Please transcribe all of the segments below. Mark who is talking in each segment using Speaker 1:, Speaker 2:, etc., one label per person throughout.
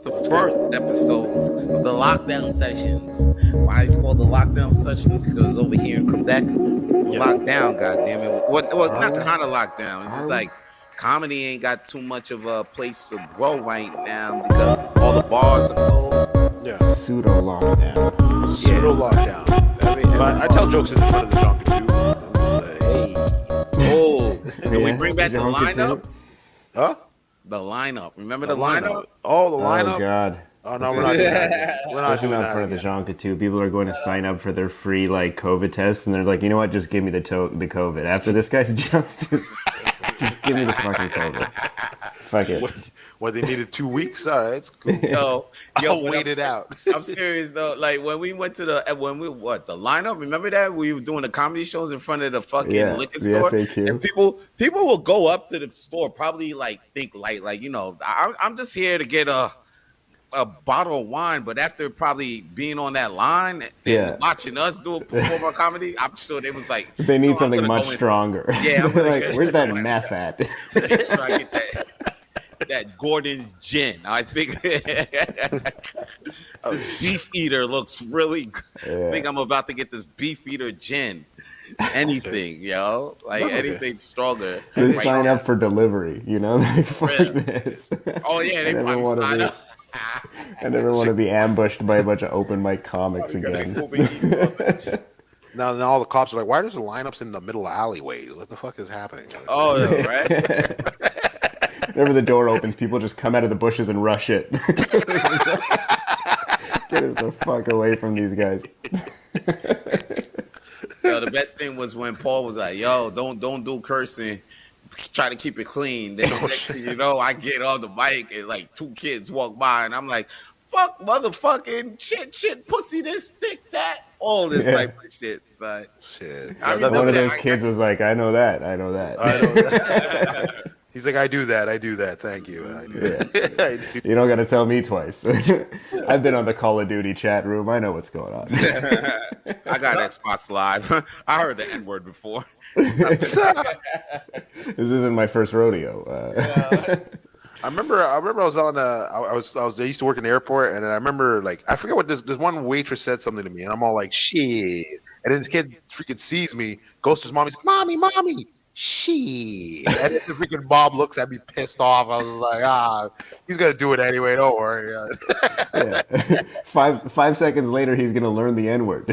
Speaker 1: was the first episode of the lockdown sessions. Why it's called the lockdown sessions? Because over here in Quebec, we're locked down. Goddamn it! Well, not kind of lockdown. It's just like comedy ain't got too much of a place to grow right now because all the bars are closed.
Speaker 2: Yeah.
Speaker 3: Pseudo lockdown.
Speaker 2: Pseudo lockdown. I tell jokes in front of the Jean too. Hey.
Speaker 1: Oh, can we bring back the lineup?
Speaker 2: Huh?
Speaker 1: The lineup. Remember the lineup?
Speaker 2: Oh, the lineup.
Speaker 3: Oh God.
Speaker 2: Oh no, we're not doing that. We're not
Speaker 3: Especially
Speaker 2: doing
Speaker 3: not
Speaker 2: that.
Speaker 3: in front of the Jonka too. People are going to sign up for their free like COVID test, and they're like, you know what? Just give me the COVID. After this guy's jokes, just give me the fucking COVID. Fuck it.
Speaker 2: What they needed 2 weeks? All right, it's cool.
Speaker 1: Yo,
Speaker 2: I'll wait it out.
Speaker 1: I'm serious though. Like when we went to the lineup? Remember that we were doing the comedy shows in front of the fucking liquor store,
Speaker 3: SAQ.
Speaker 1: and people will go up to the store, probably think like you know, I'm just here to get a bottle of wine, but after probably being on that line and watching us perform our comedy, I'm sure they was like,
Speaker 3: they need something much stronger.
Speaker 1: Yeah, I'm
Speaker 3: like, where's that meth at?
Speaker 1: Try to get that Gordon gin. I think this beef eater looks really good. I think I'm about to get this beef eater gin. Anything, yo. Like anything stronger.
Speaker 3: They sign up for delivery, you know? Fuck this.
Speaker 1: Oh yeah, they probably sign up.
Speaker 3: I never want to be ambushed by a bunch of open mic comics again.
Speaker 2: Now all the cops are like, why are there lineups in the middle of alleyways? What the fuck is happening?
Speaker 1: Oh, yeah, right?
Speaker 3: Whenever the door opens, people just come out of the bushes and rush it. Get us the fuck away from these guys.
Speaker 1: Yo, the best thing was when Paul was like, yo, don't do cursing. Try to keep it clean. Then next thing you know, I get on the mic and like 2 kids walk by and I'm like, fuck motherfucking shit, pussy, this, dick, that, all this type of shit. So,
Speaker 3: shit. One of those kids was like, I know that.
Speaker 2: He's like, I do that. Thank you. I do that.
Speaker 3: You don't got to tell me twice. I've been on the Call of Duty chat room. I know what's going on.
Speaker 1: I got Xbox Live. I heard the N-word before.
Speaker 3: This isn't my first rodeo.
Speaker 2: I remember I was on I used to work in the airport, and I remember like I forget what this one waitress said something to me, and I'm all like shit, and then this kid freaking sees me, goes to his mom, he's like, mommy, shit, and then the freaking Bob looks at me pissed off. I was like, he's gonna do it anyway, don't worry.
Speaker 3: Yeah. Five seconds later, he's gonna learn the N-word.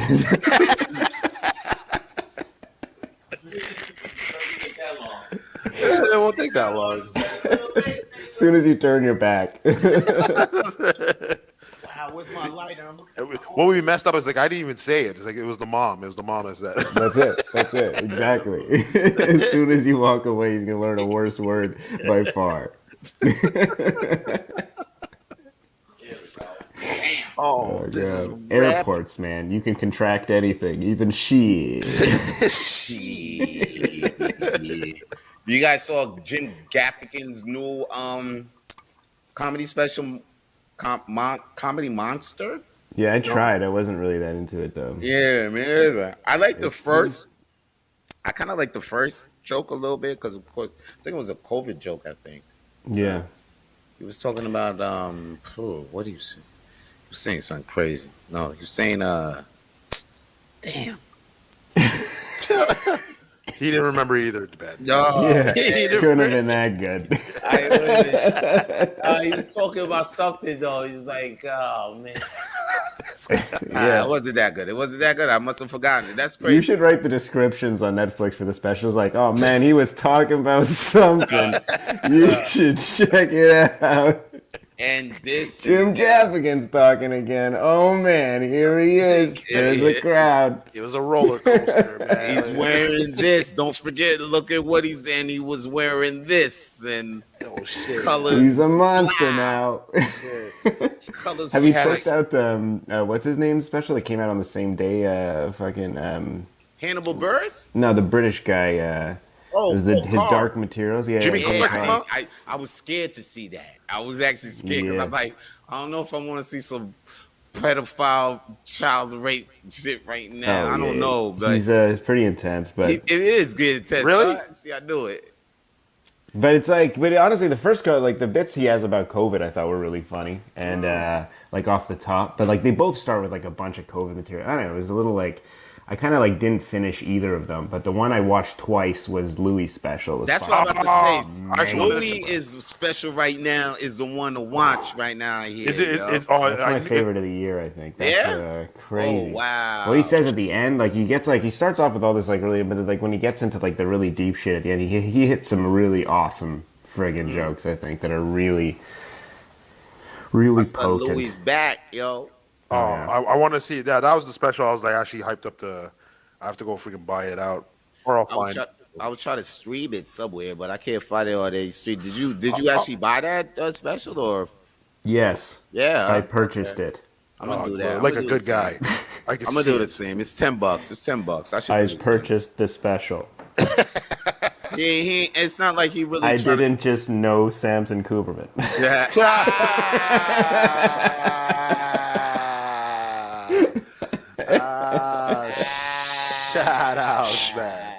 Speaker 2: It won't take that long.
Speaker 3: As soon as you turn your back.
Speaker 1: Wow, where's my lighter?
Speaker 2: What we messed up is like I didn't even say it. It's like it was the mom. It was the mom that said it.
Speaker 3: That's it. Exactly. As soon as you walk away, he's gonna learn a worse word by far.
Speaker 2: Oh, this is
Speaker 3: airports, man. You can contract anything, even shit.
Speaker 1: You guys saw Jim Gaffigan's new comedy special, Comedy Monster?
Speaker 3: Yeah, I tried. I wasn't really that into it though.
Speaker 1: Yeah, man. I like the first. I kind of like the first joke a little bit because, of course, I think it was a COVID joke. I think.
Speaker 3: Yeah.
Speaker 1: He was talking about what do you say? He was saying something crazy. No, he was saying damn.
Speaker 2: He didn't remember either, Ben.
Speaker 1: No,
Speaker 3: yeah, it couldn't have been that good.
Speaker 1: He was talking about something though. He's like, oh man. It wasn't that good. I must have forgotten it. That's crazy.
Speaker 3: You should write the descriptions on Netflix for the specials. Like, oh man, he was talking about something. You should check it out.
Speaker 1: And this
Speaker 3: Jim Gaffigan's talking again. Oh man, here he is. There's a crowd.
Speaker 2: It was a roller coaster, man.
Speaker 1: He's wearing this. Don't forget, look at what he's in. He was wearing this and colors.
Speaker 3: He's a monster now.
Speaker 1: Colors.
Speaker 3: Have you checked out what's his name special? It came out on the same day.
Speaker 1: Hannibal Buress?
Speaker 3: No, the British guy. His Dark Materials. Yeah,
Speaker 2: Jimmy
Speaker 1: Carr. I was scared to see that. I was actually scared because I'm like, I don't know if I want to see some pedophile child rape shit right now. I don't know. But
Speaker 3: he's pretty intense, but
Speaker 1: it is good intense.
Speaker 2: Really?
Speaker 1: See, I knew it.
Speaker 3: But it's like, but honestly, the first like the bits he has about COVID, I thought were really funny and like off the top. But like they both start with like a bunch of COVID material. I don't know. It was a little like I kind of like didn't finish either of them. But the one I watched twice was Louis' special.
Speaker 1: That's what I'm about to say.
Speaker 2: Oh,
Speaker 1: Louis is special right now. Is the one to watch right now here.
Speaker 2: Is it?
Speaker 1: yo.
Speaker 2: It's
Speaker 3: That's my favorite of the year, I think. That's
Speaker 1: Yeah?
Speaker 3: crazy.
Speaker 1: Oh, wow.
Speaker 3: What he says at the end, like he gets like he starts off with all this like really, but like when he gets into like the really deep shit at the end, he hits some really awesome friggin' jokes. I think that are really, really potent.
Speaker 1: Louis back, yo.
Speaker 2: Oh, I want to see that. That was the special. I was like actually hyped up to. I have to go freaking buy it out, or I'll find it.
Speaker 1: I would try to stream it somewhere, but I can't find it on a stream. Did you actually buy that special or?
Speaker 3: Yes.
Speaker 1: Yeah,
Speaker 3: I purchased it.
Speaker 1: I'm gonna do that.
Speaker 2: Like a good guy.
Speaker 1: I'm gonna do the same. It's $10. It's $10.
Speaker 3: I purchased the special.
Speaker 1: It's not like he really.
Speaker 3: I didn't just know Samson Cooperman.
Speaker 1: Yeah.
Speaker 2: Shout out, man.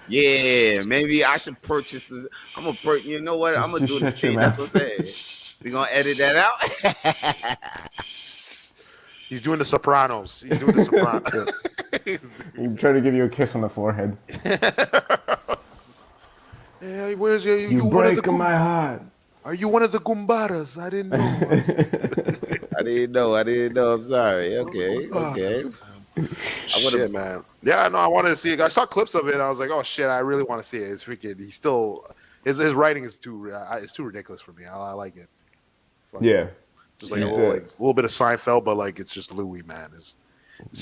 Speaker 1: Yeah, maybe I should purchase this. I'm gonna purchase. You know what? I'm gonna do this thing. That's what's saying. We gonna edit that out.
Speaker 2: He's doing the Sopranos. He's doing the Sopranos.
Speaker 3: I'm trying to give you a kiss on the forehead.
Speaker 2: Hey, where's your?
Speaker 3: You breaking my heart.
Speaker 2: Are you one of the Gumbaras? I didn't know.
Speaker 1: I didn't know. I'm sorry. Okay.
Speaker 2: Shit, man. Yeah, no, I wanted to see it. I saw clips of it. And I was like, oh shit, I really want to see it. It's freaking. He's still. His writing is too. It's too ridiculous for me. I like it.
Speaker 3: Yeah.
Speaker 2: Just like a little bit of Seinfeld, but like it's just Louis, man. It's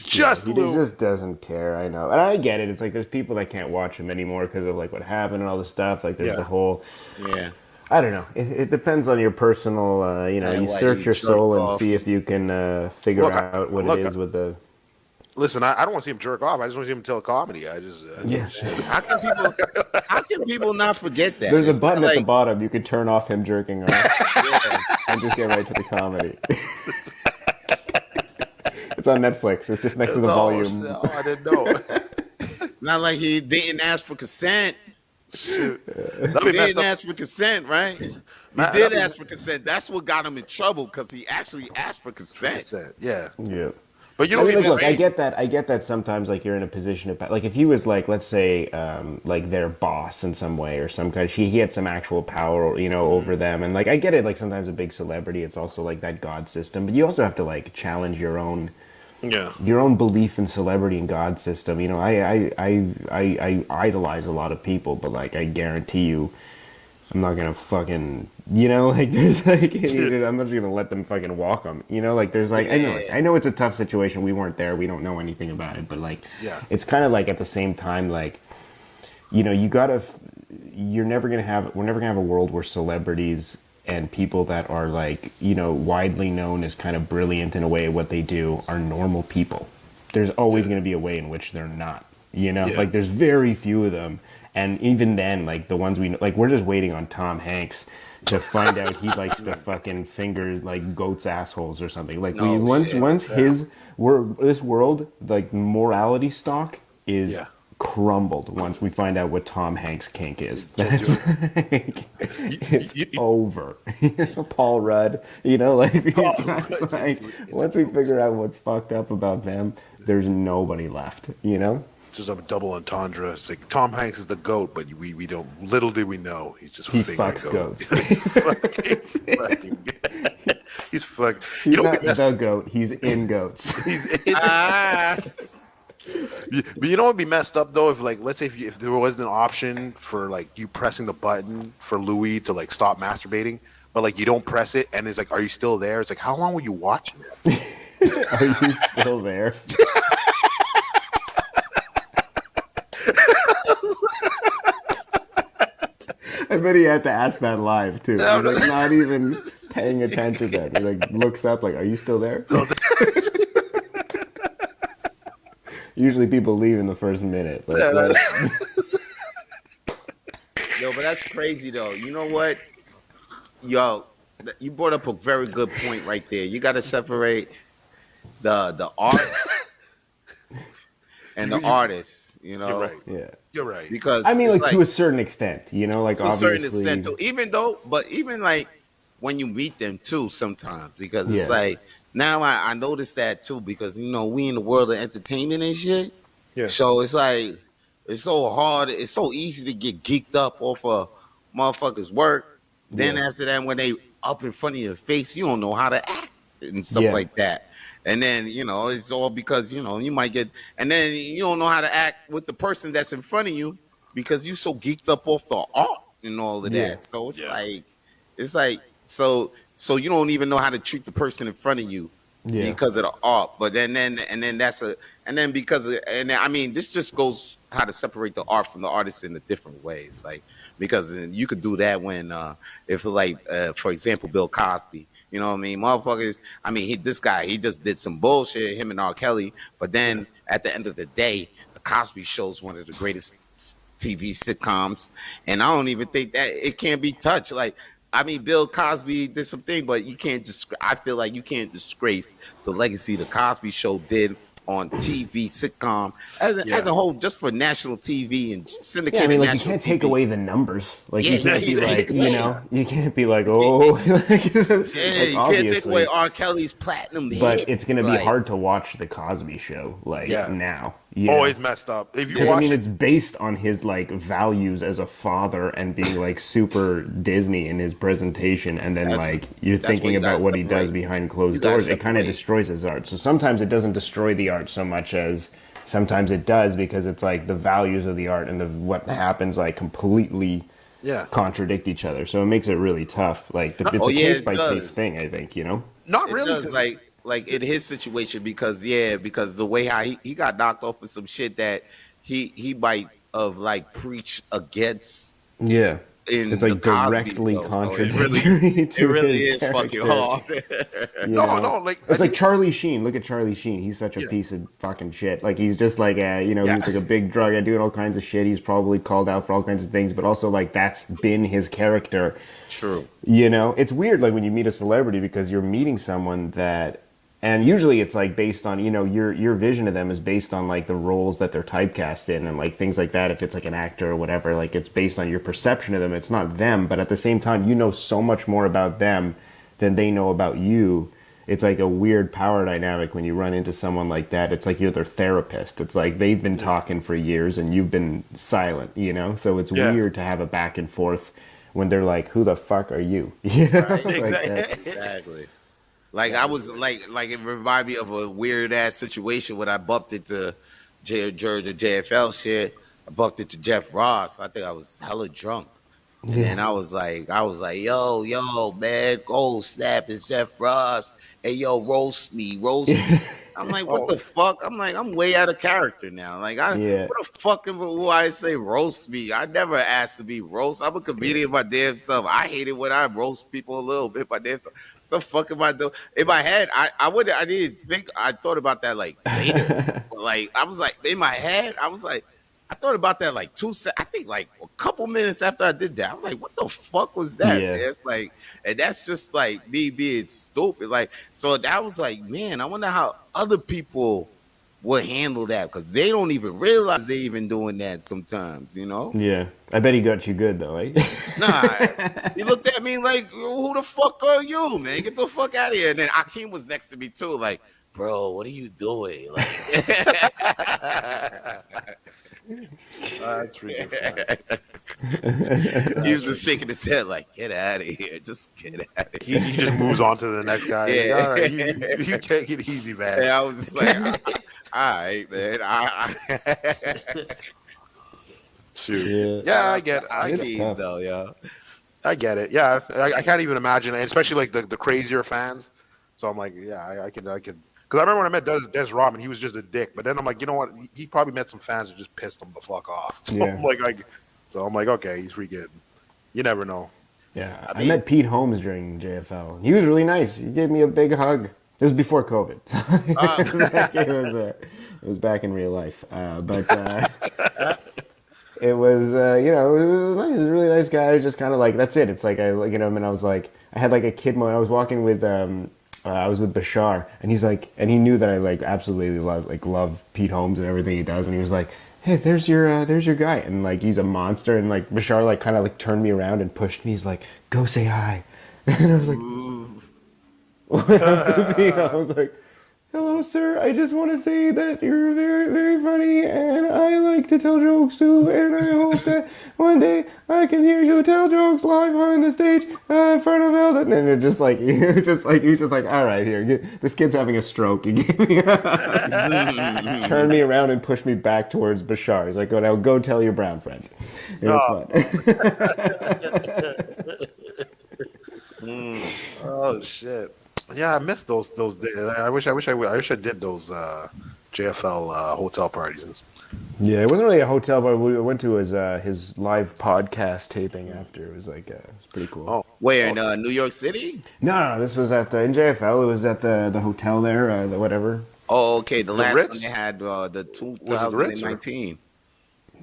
Speaker 2: just
Speaker 3: he
Speaker 2: Louis.
Speaker 3: just doesn't care. I know, and I get it. It's like there's people that can't watch him anymore because of like what happened and all this stuff. Like there's the whole.
Speaker 1: Yeah.
Speaker 3: I don't know. It depends on your personal. You search your soul and see if you can figure out what it is with the.
Speaker 2: Listen, I don't want to see him jerk off. I just want to see him tell a comedy.
Speaker 1: How can people not forget that?
Speaker 3: There's a button at the bottom. You could turn off him jerking off and just get right to the comedy. It's on Netflix. It's just next to the volume.
Speaker 2: No, I didn't know.
Speaker 1: Not like he didn't ask for consent. He didn't ask for consent, right? He did ask for consent. That's what got him in trouble because he actually asked for consent.
Speaker 2: Yeah.
Speaker 3: But look, I get that sometimes like you're in a position of like if he was like let's say like their boss in some way or some kind he had some actual power over them and like I get it like sometimes a big celebrity it's also like that god system but you also have to like challenge your own belief in celebrity and god system. I idolize a lot of people but like I guarantee you I'm not gonna fucking like there's like I'm not just gonna let them fucking walk them. Like there's like I know it's a tough situation. We weren't there. We don't know anything about it. But like it's kind of like at the same time like we're never gonna have a world where celebrities and people that are like widely known as kind of brilliant in a way what they do are normal people. There's always gonna be a way in which they're not. Like there's very few of them. And even then, like the ones we know, like we're just waiting on Tom Hanks to find out he likes to fucking finger like goats' assholes or something. Like this world like morality stock is crumbled once we find out what Tom Hanks' kink is. That's it's over. Paul Rudd, once we figure out what's fucked up about them, there's nobody left.
Speaker 2: Just a double entendre. It's like Tom Hanks is the goat, but we don't. Little do we know, he
Speaker 3: fucks goats.
Speaker 2: He's fucking.
Speaker 3: He's not the goat. He's in goats.
Speaker 2: He's in. But you know what would be messed up though if like let's say if there wasn't an option for like you pressing the button for Louis to like stop masturbating, but like you don't press it and it's like are you still there? It's like how long were you watching it?
Speaker 3: Are you still there? I bet he had to ask that live too. He's like not even paying attention then. He like looks up like, are you still there? Usually people leave in the first minute. Like,
Speaker 1: Yo, but that's crazy though. You know what? Yo, you brought up a very good point right there. You got to separate the art and the artist. you
Speaker 2: You're
Speaker 1: know,
Speaker 2: right.
Speaker 3: Yeah.
Speaker 2: You're right.
Speaker 3: I
Speaker 1: because
Speaker 3: mean,
Speaker 1: it's
Speaker 3: like
Speaker 1: like
Speaker 3: to a certain extent, you know, like
Speaker 1: to a certain
Speaker 3: obviously.
Speaker 1: extent too. Even like when you meet them too, sometimes because it's
Speaker 3: Yeah.
Speaker 1: like now I notice that too because we in the world of entertainment and shit.
Speaker 2: Yeah.
Speaker 1: So it's like it's so hard. It's so easy to get geeked up off of motherfuckers' work. Then
Speaker 3: Yeah.
Speaker 1: after that, when they up in front of your face, you don't know how to act and stuff
Speaker 3: Yeah.
Speaker 1: like that. And then it's all because you might get, and then you don't know how to act with the person that's in front of you because you so geeked up off the art and all of
Speaker 3: Yeah.
Speaker 1: that. So
Speaker 2: Yeah.
Speaker 1: it's like so you don't even know how to treat the person in front of you
Speaker 3: Yeah.
Speaker 1: because of the art. But then that's a and then because of, and then, I mean this just goes how to separate the art from the artist in a different ways. Like because you could do that when if like for example Bill Cosby. You know what I mean? Motherfuckers. I mean, this guy, he just did some bullshit, him and R. Kelly. But
Speaker 2: Yeah.
Speaker 1: then at the end of the day, the Cosby Show is one of the greatest TV sitcoms, and I don't even think that it can't be touched. Like, I mean, Bill Cosby did some thing, but you can't just. I feel like you can't disgrace the legacy the Cosby Show did on TV sitcom as
Speaker 2: Yeah.
Speaker 1: a whole, just for national TV and
Speaker 3: Yeah, I
Speaker 1: syndicated
Speaker 3: mean, like you
Speaker 1: national
Speaker 3: can't take
Speaker 1: TV.
Speaker 3: away the numbers. Like
Speaker 1: Yeah,
Speaker 3: you can't be like,
Speaker 1: yeah.
Speaker 3: you can't be like, oh, like,
Speaker 1: Yeah,
Speaker 3: like
Speaker 1: you can't take away
Speaker 3: obviously.
Speaker 1: R. Kelly's platinum
Speaker 3: But
Speaker 1: hit.
Speaker 3: it's gonna be
Speaker 1: Like,
Speaker 3: hard to watch the Cosby Show like
Speaker 2: Yeah.
Speaker 3: now.
Speaker 2: Oh,
Speaker 3: know?
Speaker 2: it's messed up. If you
Speaker 3: Because I
Speaker 2: watch
Speaker 3: mean,
Speaker 2: it,
Speaker 3: it's based on his like values as a father and being like super Disney in his presentation, and then
Speaker 1: That's-
Speaker 3: like you're
Speaker 1: that's where
Speaker 3: thinking
Speaker 1: you
Speaker 3: about
Speaker 1: gotta
Speaker 3: what he does
Speaker 1: separate.
Speaker 3: behind
Speaker 1: You
Speaker 3: closed
Speaker 1: gotta
Speaker 3: doors. It kind of
Speaker 1: separate.
Speaker 3: destroys his art. So sometimes it doesn't destroy the art so much as sometimes it does because it's like the values of the art and what happens like completely
Speaker 2: Yeah.
Speaker 3: contradict each other. So it makes it really tough. Like it's
Speaker 1: Oh
Speaker 3: a
Speaker 1: yeah,
Speaker 3: case
Speaker 1: it
Speaker 3: by case
Speaker 1: does.
Speaker 3: thing, I think. You know.
Speaker 2: not
Speaker 1: It
Speaker 2: really.
Speaker 1: does. Like in his situation because because the way how he got knocked off of some shit that he might have like preached against
Speaker 3: Yeah. It's
Speaker 1: in the
Speaker 3: like
Speaker 1: Cosby
Speaker 3: directly
Speaker 1: Show. So
Speaker 3: contradictory
Speaker 1: it
Speaker 3: to
Speaker 1: really
Speaker 3: his
Speaker 1: is fucking
Speaker 3: character.
Speaker 1: hard.
Speaker 3: You
Speaker 2: No,
Speaker 3: know?
Speaker 2: no, like, I
Speaker 3: It's like
Speaker 2: think-
Speaker 3: Charlie Sheen. Look at Charlie Sheen. He's such a
Speaker 2: Yeah.
Speaker 3: piece of fucking shit. Like he's just like he
Speaker 2: Yeah.
Speaker 3: was like a big drug and doing all kinds of shit. He's probably called out for all kinds of things, but also like that's been his character.
Speaker 1: True.
Speaker 3: You know, it's weird like when you meet a celebrity because you're meeting someone that, and usually it's like based on your vision of them is based on like the roles that they're typecast in and like things like that. If it's like an actor or whatever, like it's based on your perception of them. It's not them, but at the same time, you know so much more about them than they know about you. It's like a weird power dynamic when you run into someone like that. It's like you're their therapist. It's like they've been talking for years and you've been silent, you know? So it's
Speaker 2: Yeah.
Speaker 3: weird to have a back and forth when they're like, who the fuck are you? Yeah,
Speaker 1: Right.
Speaker 2: Exactly.
Speaker 1: Exactly. Like I was like it reminded me of a weird ass situation when I bumped into Georgia JFL shit. I bumped into Jeff Ross. I think I was hella drunk. And then I was like, yo, man, go snap, it's Jeff Ross. Hey, yo, roast me, roast me. I'm like, what
Speaker 2: Oh.
Speaker 1: the fuck? I'm like, I'm way out of character now. Like,
Speaker 3: Yeah.
Speaker 1: what the fuck will I say roast me? I never asked to be roast. I'm a comedian my damn self. I hate it when I roast people a little bit my damn self. The fuck am I doing? In my head, I didn't think, I thought about that like later. Like, I was like, in my head, I was like, I thought about that like I think like a couple minutes after I did that. I was like, what the fuck was that,
Speaker 3: Yeah.
Speaker 1: man? It's like, and that's just like me being stupid. Like, so that was like, man, I wonder how other people would handle that because they don't even realize they even doing that sometimes, you know?
Speaker 3: Yeah. I bet he got you good though, eh?
Speaker 1: Nah, he looked at me like, who the fuck are you, man? Get the fuck out of here. And then Akeem was next to me too, like, bro, what are you doing? Like,
Speaker 2: That's freaking funny.
Speaker 1: he was just shaking his head like, get out of here. Just get out of here.
Speaker 2: He just moves on to the next guy.
Speaker 1: Yeah.
Speaker 2: All right, you take it easy, man.
Speaker 1: And I was just like, all right, man.
Speaker 2: Shoot. Yeah, I get
Speaker 3: It's
Speaker 2: it.
Speaker 3: tough.
Speaker 1: Though, yeah.
Speaker 2: I get it. Yeah, I can't even imagine, and especially like the crazier fans. So I'm like, yeah, I could. Because I remember when I met Des Rodman, he was just a dick. But then I'm like, you know what? He probably met some fans who just pissed him the fuck off. So
Speaker 3: Yeah.
Speaker 2: I'm like, okay, he's freaking. You never know.
Speaker 3: Yeah, I
Speaker 1: mean-
Speaker 3: met Pete Holmes during JFL. He was really nice. He gave me a big hug. It was before COVID. It was back in real life. It was, it was nice. He was a really nice guy. He was just kind of like, that's it. It's like, I look at him and I was like, I had like a kid moment. I was walking with, I was with Bashar and he's like, and he knew that I like absolutely love Pete Holmes and everything he does. And he was like, hey, there's your guy, and like he's a monster, and like Bashar like kind of like turned me around and pushed me. He's like, go say hi, and I was like, I was like, hello, sir. I just want to say that you're very, very funny, and I like to tell jokes too. And I hope that one day I can hear you tell jokes live on the stage in front of Eldon. And it just like he was just like, all right, here, this kid's having a stroke. He gave me turned me around and pushed me back towards Bashar. He's like, now go tell your brown friend. It was
Speaker 2: fun. Oh shit. Yeah, I missed those days. I wish I did those JFL hotel parties.
Speaker 3: Yeah, it wasn't really a hotel, but we went to his live podcast taping after. It was like it was pretty cool.
Speaker 1: Oh, where in New York City?
Speaker 3: No, this was at in JFL. It was at the hotel there, whatever.
Speaker 1: Oh, okay. The last
Speaker 2: Ritz?
Speaker 1: one they had the 2019.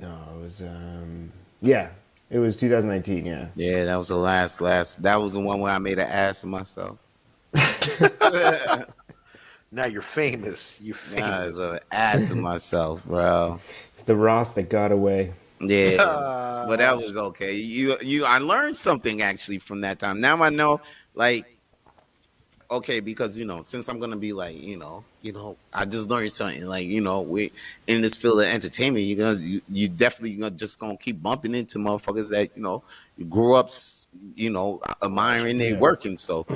Speaker 3: No, it was yeah, it was 2019. Yeah.
Speaker 1: Yeah, that was the last. That was the one where I made an ass of myself.
Speaker 2: Now you're famous. You're famous.
Speaker 1: Nah, an ass of myself, bro.
Speaker 3: The Ross that got away.
Speaker 1: Yeah, but that was okay. I learned something actually from that time. Now I know, like, okay, because since I'm gonna be like, I just learned something. Like, we in this field of entertainment, you definitely just gonna keep bumping into motherfuckers that you grew up, admiring their working. So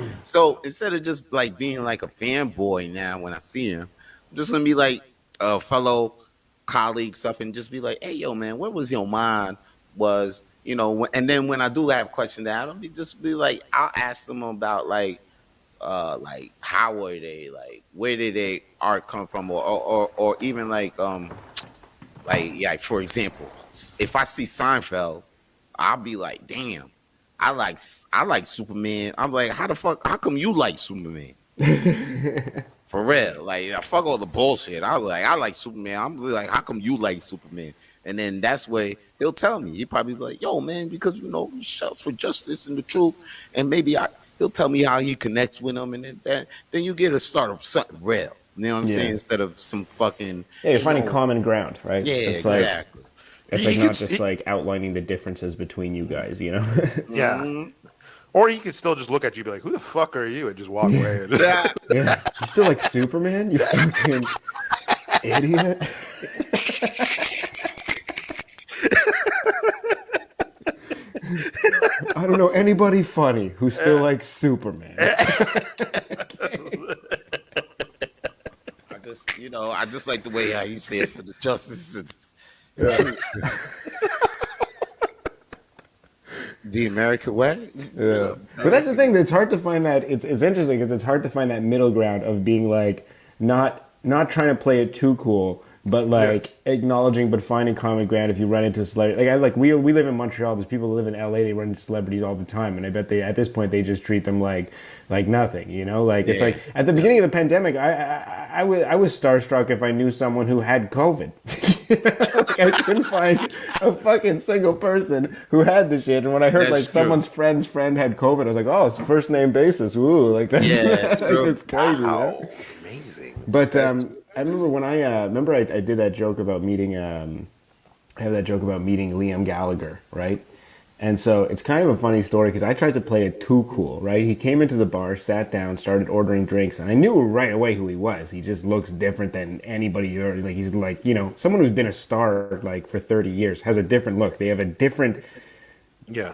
Speaker 1: instead of just like being like a fanboy now when I see him, I'm just gonna be like a fellow colleague stuff and just be like, hey, yo, man, where was your mind? Was and then when I do have questions, I'll just be like, I'll ask them about like how were they, like where did they art come from, or even like for example, if I see Seinfeld, I'll be like, damn, I like Superman. I'm like, how come you like Superman? For real, like fuck all the bullshit. I like Superman. I'm like, how come you like Superman? And then that's where he'll tell me. He probably like, yo, man, because he shouts for justice and the truth, and maybe he'll tell me how he connects with them, and then you get a start of something real. You know what I'm saying? Instead of some fucking.
Speaker 3: Yeah, you're finding common ground, right?
Speaker 1: Yeah,
Speaker 3: it's
Speaker 1: exactly.
Speaker 3: It's like not just like outlining the differences between you guys,
Speaker 2: Yeah.
Speaker 1: Mm-hmm.
Speaker 2: Or he could still just look at you and be like, who the fuck are you? And just walk away.
Speaker 3: Yeah. You still like Superman? You fucking idiot. I don't know anybody funny who still likes Superman.
Speaker 1: I just like the way how he said for the justice. The American way.
Speaker 3: Yeah. But that's the thing. It's hard to find that. It's interesting because it's hard to find that middle ground of being like not trying to play it too cool, but like acknowledging but finding common ground if you run into a celebrity. Like we live in Montreal. There's people who live in LA. They run into celebrities all the time, and I bet at this point they just treat them like nothing. It's like at the beginning of the pandemic, I was starstruck if I knew someone who had COVID. Like I couldn't find a fucking single person who had the shit, and when I heard
Speaker 1: That's
Speaker 3: like
Speaker 1: true.
Speaker 3: someone's friend's friend had COVID, I was like, oh, it's first name basis. Ooh, like that's it's crazy.
Speaker 2: Wow. Amazing.
Speaker 3: But I remember when I did that joke about meeting I have that joke about meeting Liam Gallagher, right? And so it's kind of a funny story because I tried to play it too cool, right? He came into the bar, sat down, started ordering drinks, and I knew right away who he was. He just looks different than anybody you ever, like he's like, someone who's been a star like for 30 years has a different look. They have a different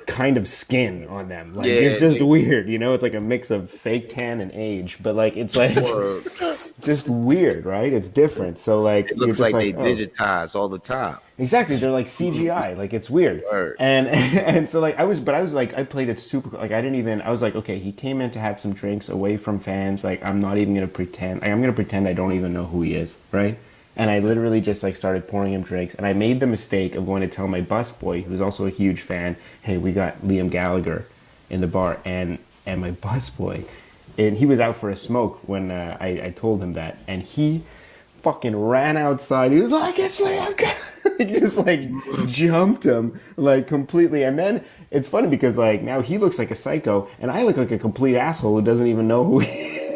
Speaker 3: kind of skin on them. Like it's just weird, It's like a mix of fake tan and age, but like it's like just weird, right? It's different. So like
Speaker 1: it looks like they digitize all the time.
Speaker 3: Exactly, they're like CGI, like it's weird. And so like I was like I played it super like I was like, okay, he came in to have some drinks away from fans. Like I'm not even gonna pretend. I'm gonna pretend I don't even know who he is, right? And I literally just like started pouring him drinks, and I made the mistake of going to tell my busboy, who's also a huge fan, hey, we got Liam Gallagher in the bar, and my busboy, and he was out for a smoke when I told him that, and he fucking ran outside. He was like, it's Liam Gallagher. He just like jumped him like completely, and then it's funny because like now he looks like a psycho, and I look like a complete asshole who doesn't even know who he is.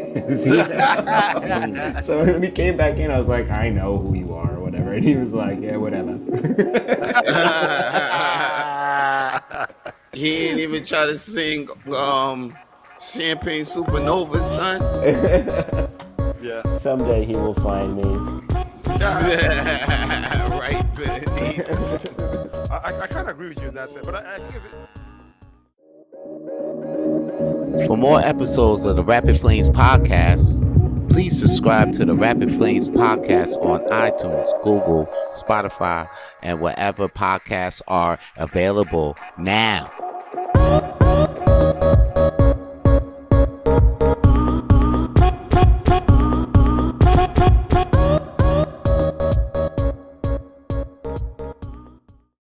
Speaker 3: So when he came back in, I was like, I know who you are or whatever. whatever. And he was like, yeah, whatever.
Speaker 1: He ain't even try to sing Champagne Supernova, son.
Speaker 2: Yeah.
Speaker 3: Someday he will find me.
Speaker 1: Right, Benny.
Speaker 2: I kind of agree with you in that sense, but I think if it...
Speaker 1: For more episodes of the Rapid Flames podcast, please subscribe to the Rapid Flames podcast on iTunes, Google, Spotify, and wherever podcasts are available now.